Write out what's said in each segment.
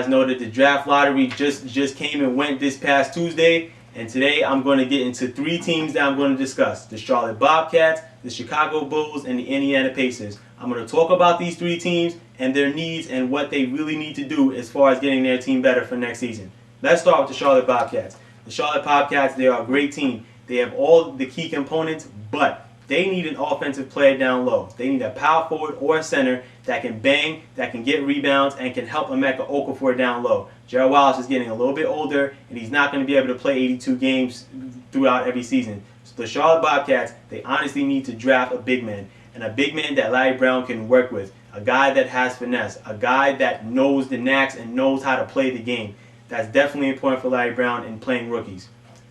guys know that the draft lottery just came and went this past Tuesday, and today I'm going to get into three teams that I'm going to discuss: the Charlotte Bobcats, the Chicago Bulls, and the Indiana Pacers. I'm going to talk about these three teams and their needs and what they really need to do as far as getting their team better for next season. Let's start with the Charlotte Bobcats. The Charlotte Bobcats, they are a great team. They have all the key components, but they need an offensive player down low. They need a power forward or a center that can bang, that can get rebounds, and can help Emeka Okafor down low. Gerald Wallace is getting a little bit older, and he's not going to be able to play 82 games throughout every season. So the Charlotte Bobcats, they honestly need to draft a big man, and a big man that Larry Brown can work with. A guy that has finesse, a guy that knows the knacks and knows how to play the game. That's definitely important for Larry Brown in playing rookies.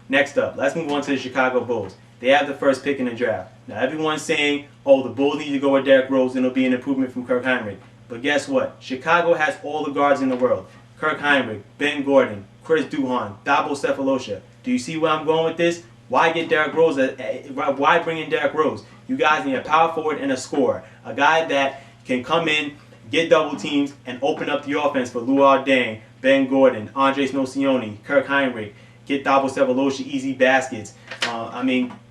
Next up, let's move on to the Chicago Bulls. They have the first pick in the draft. Now everyone's saying, oh, the Bulls need to go with Derrick Rose and it'll be an improvement from Kirk Hinrich. But guess what? Chicago has all the guards in the world. Kirk Hinrich, Ben Gordon, Chris Duhon, Thabo Sefolosha. Do you see where I'm going with this? Why get Derrick Rose? Why bring in Derrick Rose? You guys need a power forward and a scorer. A guy that can come in, get double teams, and open up the offense for Luol Deng, Ben Gordon, Andres Nocioni, Kirk Hinrich. Get Thabo Sefolosha easy baskets.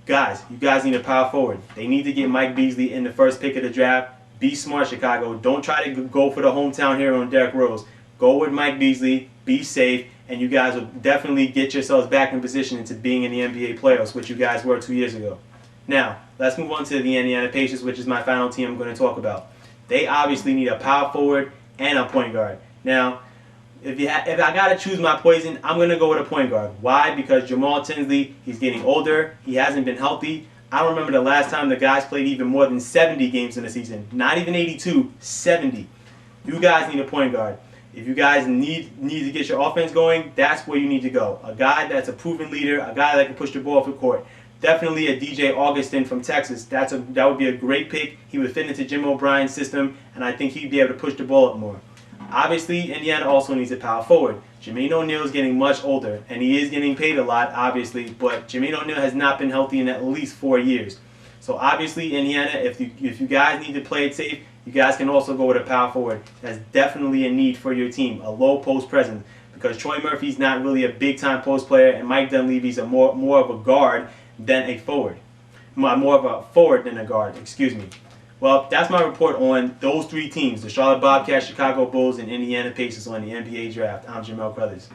Guys, you guys need a power forward. They need to get Mike Beasley in the first pick of the draft. Be smart, Chicago. Don't try to go for the hometown hero on Derrick Rose. Go with Mike Beasley. Be safe. And you guys will definitely get yourselves back in position into being in the NBA playoffs, which you guys were 2 years ago. Now, let's move on to the Indiana Pacers, which is my final team I'm going to talk about. They obviously need a power forward and a point guard. Now, if I got to choose my poison, I'm going to go with a point guard. Why? Because Jamal Tinsley, he's getting older. He hasn't been healthy. I don't remember the last time the guys played even more than 70 games in a season. Not even 82, 70. You guys need a point guard. If you guys need to get your offense going, that's where you need to go. A guy that's a proven leader, a guy that can push the ball off the court. Definitely a DJ Augustin from Texas. That would be a great pick. He would fit into Jim O'Brien's system, and I think he'd be able to push the ball up more. Obviously, Indiana also needs a power forward. Jermaine O'Neal is getting much older, and he is getting paid a lot, obviously, but Jermaine O'Neal has not been healthy in at least 4 years. So obviously, Indiana, if you guys need to play it safe, you guys can also go with a power forward. That's definitely a need for your team, a low post presence, because Troy Murphy's not really a big-time post player, and Mike Dunleavy's a more of a guard than a forward. More of a forward than a guard, excuse me. Well, that's my report on those three teams, the Charlotte Bobcats, Chicago Bulls, and Indiana Pacers on the NBA draft. I'm Jamel Crothers.